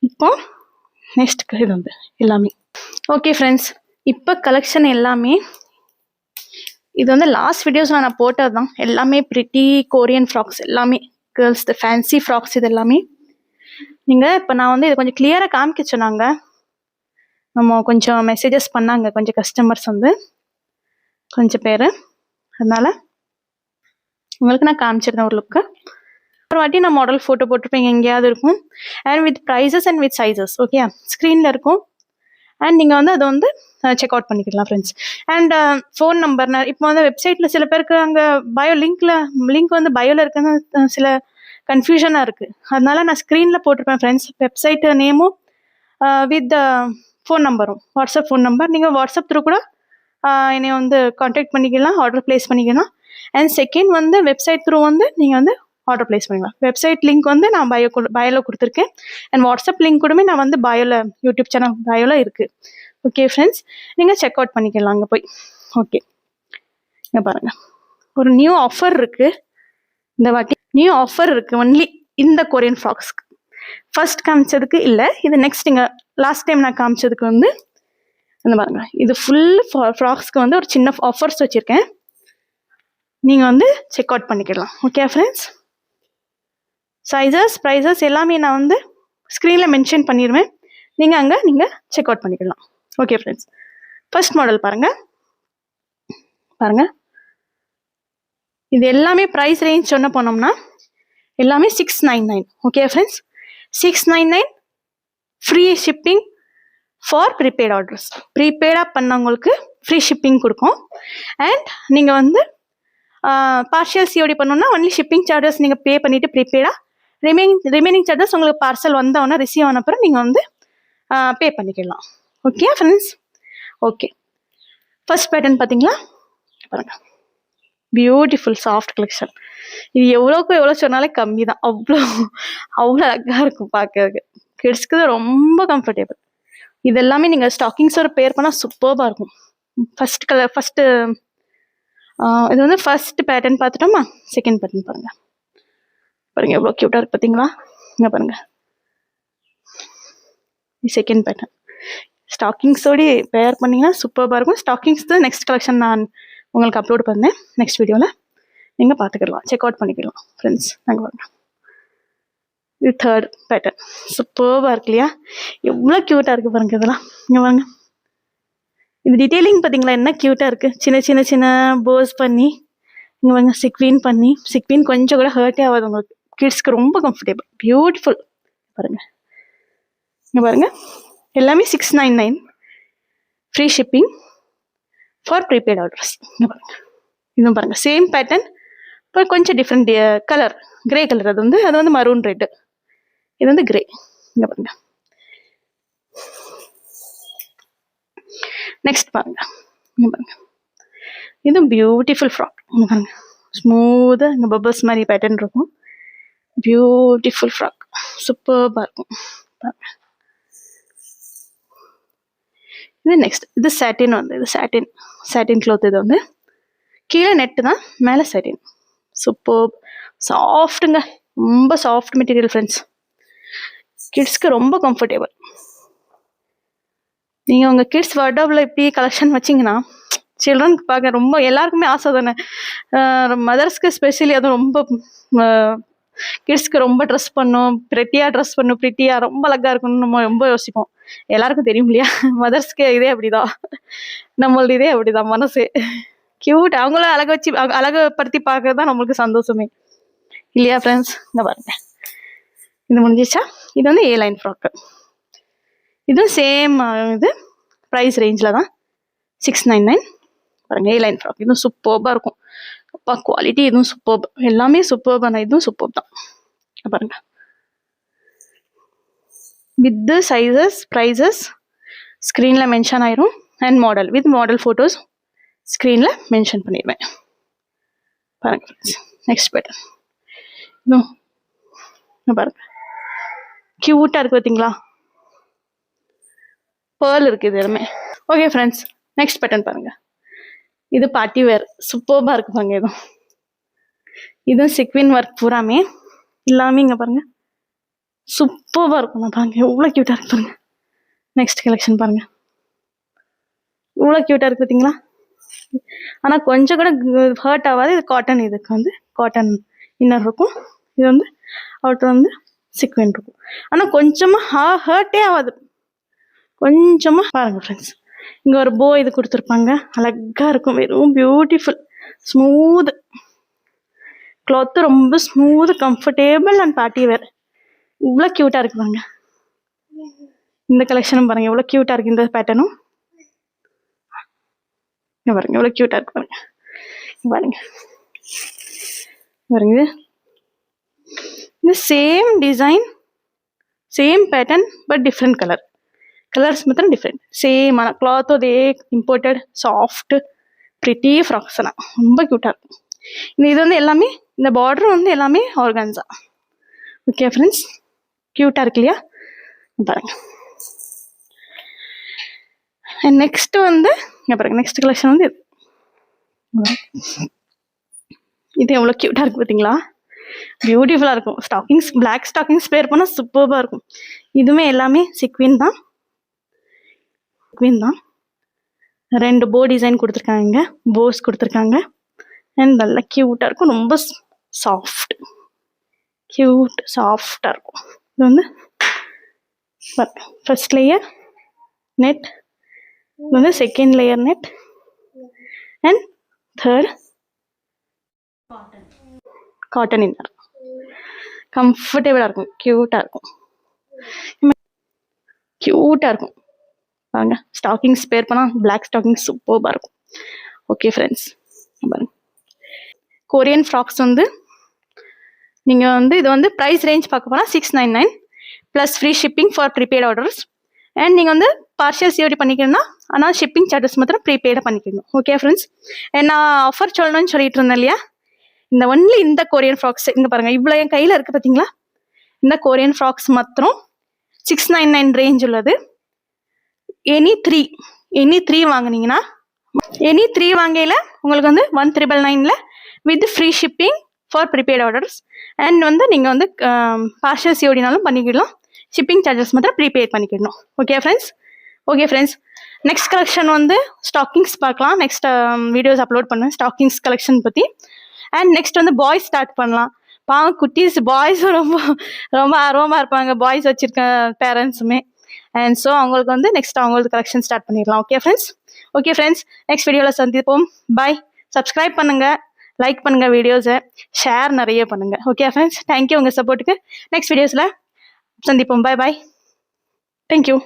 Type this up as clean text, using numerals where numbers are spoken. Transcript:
இப்போ நெக்ஸ்ட் இது வந்து எல்லாமே ஓகே ஃப்ரெண்ட்ஸ். இப்போ கலெக்ஷன் எல்லாமே இது வந்து லாஸ்ட் வீடியோஸில் நான் போட்டது தான். எல்லாமே ப்ரிட்டி கொரியன் ஃப்ராக்ஸ், எல்லாமே கேர்ள்ஸ் ஃபேன்சி ஃப்ராக்ஸ். இது எல்லாமே நீங்கள் இப்போ நான் வந்து இது கொஞ்சம் கிளியராக காமிக்க சொன்னாங்க. நம்ம கொஞ்சம் மெசேஜஸ் பண்ணாங்க கொஞ்சம் கஸ்டமர்ஸ் வந்து கொஞ்சம் பேர், அதனால உங்களுக்கு நான் காமிச்சிருந்தேன் ஒரு லுக்கு. ஒரு வாட்டி நான் மாடல் ஃபோட்டோ போட்டிருப்பேன், எங்கேயாவது இருக்கும். And with prices and with sizes okay ஸ்க்ரீனில் இருக்கும். அண்ட் நீங்கள் வந்து அதை வந்து செக் அவுட் பண்ணிக்கலாம் ஃப்ரெண்ட்ஸ். அண்ட் ஃபோன் நம்பர் இப்போ வந்து வெப்சைட்டில் சில பேருக்கு அங்கே பயோ லிங்க் வந்து பயோவில் இருக்குன்னு சில கன்ஃபியூஷனாக இருக்குது. அதனால நான் ஸ்க்ரீனில் போட்டிருப்பேன் ஃப்ரெண்ட்ஸ், வெப்சைட் நேமும் வித் ஃபோன் நம்பரும், வாட்ஸ்அப் ஃபோன் நம்பர். நீங்கள் வாட்ஸ்அப் த்ரூ கூட என்னை வந்து கான்டாக்ட் பண்ணிக்கலாம், ஆர்டர் ப்ளேஸ் பண்ணிக்கலாம். அண்ட் செகண்ட் வந்து வெப்சைட் த்ரூ வந்து நீங்கள் வந்து ஆர்டர் ப்ளேஸ் பண்ணிக்கலாம். வெப்சைட் லிங்க் வந்து நான் பயோவில் கொடுத்துருக்கேன். அண்ட் வாட்ஸ்அப் லிங்க் கூடமே நான் வந்து பயோவில், யூடியூப் சேனல் பயோவில் இருக்குது. ஓகே ஃப்ரெண்ட்ஸ், நீங்கள் செக் அவுட் பண்ணிக்கலாம் அங்கே போய். ஓகே, இங்கே பாருங்கள், ஒரு நியூ ஆஃபர் இருக்குது. இந்த வாட்டி நியூ ஆஃபர் இருக்குது ஒன்லி இந்த கொரியன் ஃப்ராக்ஸ்க்கு. ஃபர்ஸ்ட் காமிச்சதுக்கு இல்லை, இது நெக்ஸ்ட் நீங்கள் லாஸ்ட் டைம் நான் காமிச்சதுக்கு வந்து இந்த பாருங்க, இது ஃபுல் ஃப்ராக்ஸ்க்கு வந்து ஒரு சின்ன ஆஃபர்ஸ் வச்சுருக்கேன். நீங்கள் வந்து செக் அவுட் பண்ணிக்கலாம். ஓகே ஃப்ரெண்ட்ஸ், சைஸஸ் ப்ரைஸஸ் எல்லாமே நான் வந்து ஸ்க்ரீனில் மென்ஷன் பண்ணிடுவேன். நீங்கள் அங்கே நீங்கள் செக் அவுட் பண்ணிக்கலாம். ஓகே ஃப்ரெண்ட்ஸ், ஃபர்ஸ்ட் மாடல் பாருங்கள். இது எல்லாமே ப்ரைஸ் ரேஞ்ச் சொன்ன போனோம்னா எல்லாமே 699. Okay friends, 699 free shipping for prepaid orders. ப்ரீபெய்டாக பண்ணவங்களுக்கு ஃப்ரீ ஷிப்பிங் கொடுக்கும். அண்ட் நீங்கள் வந்து பார்ஷியல் சிஓடி பண்ணணும்னா ஒன்லி ஷிப்பிங் சார்ஜஸ் நீங்கள் பே பண்ணிவிட்டு ப்ரீபெய்டாக ரிமைனிங் சார்ஜஸ் உங்களுக்கு பார்சல் வந்தவொன்னே ரிசீவ் ஆன அப்புறம் நீங்கள் வந்து பே பண்ணிக்கலாம். Okay friends, okay first pattern பார்த்தீங்களா பாருங்க, பியூட்டிஃபுல் சாஃப்ட் கலெக்ஷன். இது எவ்வளோக்கு எவ்வளோ சொன்னாலே கம்மி தான், அவ்வளோ அழகாக இருக்கும் பார்க்கறதுக்கு. கிட்ஸ்க்கு ரொம்ப கம்ஃபர்டபுள். இது எல்லாமே நீங்கள் ஸ்டாக்கிங்ஸோட பேர் பண்ணால் சூப்பராக இருக்கும். ஃபஸ்ட்டு இது வந்து ஃபர்ஸ்ட் பேட்டர்ன் பார்த்துட்டோமா. செகண்ட் பேட்டர்ன் பாருங்கள், எவ்வளோ க்யூட்டாக இருக்கு பார்த்தீங்களா. இங்கே பாருங்கள், செகண்ட் பேட்டர்ன் ஸ்டாக்கிங்ஸோடு பேர் பண்ணிங்கன்னா சூப்பராக இருக்கும். ஸ்டாக்கிங்ஸ் தான் நெக்ஸ்ட் கலெக்ஷன் நான் உங்களுக்கு அப்லோட் பண்ணேன், நெக்ஸ்ட் வீடியோவில் நீங்கள் பார்த்துக்கலாம், செக் அவுட் பண்ணிக்கலாம் ஃப்ரெண்ட்ஸ். நாங்கள் பாருங்க, இது தேர்ட் பேட்டர்ன் சூப்பராக இருக்கு இல்லையா, எவ்வளோ க்யூட்டாக இருக்குது பாருங்க. இதெல்லாம் இங்கே வாங்க, இது டீட்டெயிலிங் பார்த்தீங்களா என்ன க்யூட்டாக இருக்குது. சின்ன போஸ் பண்ணி இங்கே வாங்க, சிக்வீன் கொஞ்சம் கூட ஹர்ட்டே ஆகாது உங்களுக்கு. கிட்ஸ்க்கு ரொம்ப கம்ஃபர்டபுள், பியூட்டிஃபுல். பாருங்கள், இங்கே பாருங்கள், எல்லாமே 699 free shipping for prepaid orders. இங்கே பாருங்கள், இதுவும் பாருங்கள் சேம் பேட்டர்ன், இப்போ கொஞ்சம் டிஃப்ரெண்ட் கலர், கிரே கலர். அது வந்து மரூன் ரெட்டு, இது வந்து கிரே. இங்கே பாருங்க, நெக்ஸ்ட் பாருங்க, இங்கே பாருங்க, இது பியூட்டிஃபுல் ஃப்ராக். இங்கே பாருங்க, ஸ்மூத்தாக இங்கே பபிள்ஸ் மாதிரி பேட்டர்ன் இருக்கும். பியூட்டிஃபுல் ஃப்ராக், சூப்பராக இருக்கும் பாருங்க. இது நெக்ஸ்ட், இது சாட்டின் வந்து, இது சாட்டின் கிளாத். இது வந்து கீழே நெட்டு தான், மேலே சாட்டின். சூப்பர் சாஃப்ட்டுங்க, ரொம்ப சாஃப்ட் மெட்டீரியல் ஃப்ரெண்ட்ஸ். கிட்ஸ்க்கு ரொம்ப கம்ஃபர்டபுள். நீங்கள் உங்கள் கிட்ஸ் வார்ட்ரோபில் இப்படி கலெக்ஷன் வச்சிங்கன்னா சில்ட்ரனுக்கு பார்க்க ரொம்ப எல்லாருக்குமே ஆசை தானே. மதர்ஸ்க்கு ஸ்பெஷலி அதுவும் ரொம்ப கிட்ஸ்க்கு ரொம்ப ட்ரெஸ் பண்ணும், ப்ரிட்டியாக ரொம்ப அழகாக இருக்கணும்னு நம்ம ரொம்ப யோசிப்போம். எல்லாருக்கும் தெரியும் இல்லையா, மதர்ஸ்க்கு இதே அப்படிதான், நம்மளது இதே அப்படிதான் மனசு. கியூட், அவங்கள அழகுபடுத்தி பார்க்கறது தான் நம்மளுக்கு சந்தோஷமே இல்லையா ஃப்ரெண்ட்ஸ். இங்கே பாருங்க, இது முடிஞ்சிச்சா. இது வந்து ஏ லைன் ஃப்ராக்கு. இதுவும் சேம் இது ப்ரைஸ் ரேஞ்சில் தான் 699. பாருங்க, ஏ லைன் ஃப்ராக். இதுவும் சூப்பர்பாக இருக்கும். அப்பா குவாலிட்டி இதுவும் சூப்பர், எல்லாமே சூப்பர்பான, இதுவும் சூப்பர் தான். பாருங்க, வித் சைஸஸ் ப்ரைஸஸ் ஸ்க்ரீனில் மென்ஷன் ஆயிரும். And model with model photos ஸ்க்ரீனில் மென்ஷன் பண்ணிடுவேன். பாருங்க ஃப்ரெண்ட்ஸ், நெக்ஸ்ட் பேட்டர்ன் இன்னும் பாருங்க, க்யூட்டாக இருக்குது பார்த்தீங்களா, பேர்ல் இருக்குது இது எல்லாமே. ஓகே ஃப்ரெண்ட்ஸ், நெக்ஸ்ட் பேட்டர்ன் பாருங்கள். இது பார்ட்டி வேர், சூப்பர்பாக இருக்குது பாருங்க. இதுவும் சிக்வின் ஒர்க் பூராமே எல்லாமே இங்கே பாருங்கள், சூப்பராக இருக்கும். நான் பாருங்க எவ்வளோ க்யூட்டாக இருக்கு பாருங்க. நெக்ஸ்ட் கலெக்ஷன் பாருங்க, இவ்வளோ க்யூட்டாக இருக்கு பார்த்தீங்களா? ஆனால் கொஞ்சம் கூட ஹர்ட் ஆகாது. இது காட்டன், இதுக்கு வந்து காட்டன் இன்னர் இருக்கும். இது வந்து அவுட்டர் வந்து சிக்வென் இருக்கும். ஆனால் கொஞ்சமாக ஹர்ட்டே ஆகாது. கொஞ்சமாக பாருங்கள் ஃப்ரெண்ட்ஸ், இங்கே ஒரு போ இது கொடுத்துருப்பாங்க, அழகாக இருக்கும். வெறும் பியூட்டிஃபுல் ஸ்மூத் கிளாத்து, ரொம்ப ஸ்மூத் கம்ஃபர்டேபிள் அண்ட் பார்ட்டி வேர். இவ்வளோ க்யூட்டாக இருக்கு பாருங்க. இந்த கலெக்ஷனும் பாருங்கள் எவ்வளோ க்யூட்டாக இருக்குது. இந்த பேட்டர்னும் பாருங்க எவ்வளோ க்யூட்டாக இருக்கு பாருங்க. பாருங்க பாருங்க, இது same design same pattern but different colours மாத்திரம் டிஃப்ரெண்ட். சேம் ஆனால் கிளாத்தும் அதே இம்போர்ட்டட் சாஃப்ட் ப்ரிட்டி ஃப்ராக்ஸ் தான், ரொம்ப க்யூட்டாக இருக்கும். இது வந்து எல்லாமே இந்த பார்டர் வந்து எல்லாமே ஆர்கான்ஸா. ஓகே ஃப்ரெண்ட்ஸ், க்யூட்டாக இருக்கு இல்லையா? பாருங்க. அண்ட் நெக்ஸ்ட் வந்து பாருங்க, நெக்ஸ்ட் கலெக்ஷன் வந்து இது எவ்வளோ க்யூட்டாக இருக்குது பார்த்தீங்களா? பியூட்டிஃபுல்லாக இருக்கும். ஸ்டாக்கிங்ஸ், பிளாக் ஸ்டாக்கிங்ஸ் பேர் பண்ணால் சூப்பராக இருக்கும். இதுவுமே எல்லாமே சிக்வின் தான். 2 போ டிசைன் கொடுத்துருக்காங்க, போஸ் கொடுத்துருக்காங்க. அண்ட் நல்லா க்யூட்டாக இருக்கும். ரொம்ப சாஃப்டாக இருக்கும். இது வந்து ஃபர்ஸ்ட் லேயர் நெட், இது வந்து second layer net and third cotton inner. கம்ஃபர்டபுளாக இருக்கும், க்யூட்டாக இருக்கும். பாருங்க, ஸ்டாக்கிங்ஸ் பேர் பண்ணால் பிளாக் ஸ்டாக்கிங்ஸ் சூப்பராக இருக்கும். ஓகே ஃப்ரெண்ட்ஸ், பாருங்க கொரியன் ஃப்ராக்ஸ் வந்து நீங்கள் வந்து இது வந்து ப்ரைஸ் ரேஞ்ச் பார்க்க போனால் 699 plus free shipping for prepaid orders. And நீங்கள் வந்து பார்ஷியல் சிஓடி பண்ணிக்கணும்னா ஆனால் ஷிப்பிங் சார்ஜஸ் மாத்திரம் ப்ரீபெய்டாக பண்ணிக்கணும். ஓகே ஃப்ரெண்ட்ஸ், நான் ஆஃபர் சொல்லணும்னு சொல்லிட்டு இருந்தேன் இல்லையா? இந்த ஒன்லி இந்த கொரியன் ஃப்ராக்ஸ் இங்கே பாருங்கள், இவ்வளோ என் கையில் இருக்குது பார்த்தீங்களா? இந்த கொரியன் ஃப்ராக்ஸ் மாத்திரம் 699 ரேஞ்ச் உள்ளது. எனி த்ரீ வாங்கினீங்கன்னா, எனி 3 வாங்கையில் உங்களுக்கு வந்து 1999 with free shipping for prepaid orders. And வந்து நீங்கள் வந்து பார்ஷியல் சிஓடினாலும் பண்ணிக்கிடலாம், ஷிப்பிங் சார்ஜஸ் மாத்திரம் ப்ரீபெய்ட் பண்ணிக்கிடணும். ஓகே ஃப்ரெண்ட்ஸ், நெக்ஸ்ட் கலெக்ஷன் வந்து ஸ்டாக்கிங்ஸ் பார்க்கலாம். நெக்ஸ்ட் வீடியோஸ் அப்லோட் பண்ணுவேன் ஸ்டாக்கிங்ஸ் கலெக்ஷன் பற்றி. அண்ட் நெக்ஸ்ட் வந்து பாய்ஸ் ஸ்டார்ட் பண்ணலாம். பாவம் குட்டீஸ் பாய்ஸும் ரொம்ப ரொம்ப ஆர்வமாக இருப்பாங்க, பாய்ஸ் வச்சுருக்க பேரண்ட்ஸுமே. அண்ட் ஸோ அவங்களுக்கு வந்து நெக்ஸ்ட் அவங்களுக்கு கலெக்ஷன் ஸ்டார்ட் பண்ணிடலாம். ஓகே ஃப்ரெண்ட்ஸ், நெக்ஸ்ட் வீடியோவில் சந்திப்போம். பாய். சப்ஸ்கிரைப் பண்ணுங்கள், லைக் பண்ணுங்கள், வீடியோஸை ஷேர் நிறைய பண்ணுங்கள். ஓகே ஃப்ரெண்ட்ஸ், தேங்க்யூ உங்கள் சப்போர்ட்டுக்கு. நெக்ஸ்ட் வீடியோஸில் சந்திப்போம். பாய். தேங்க்யூ.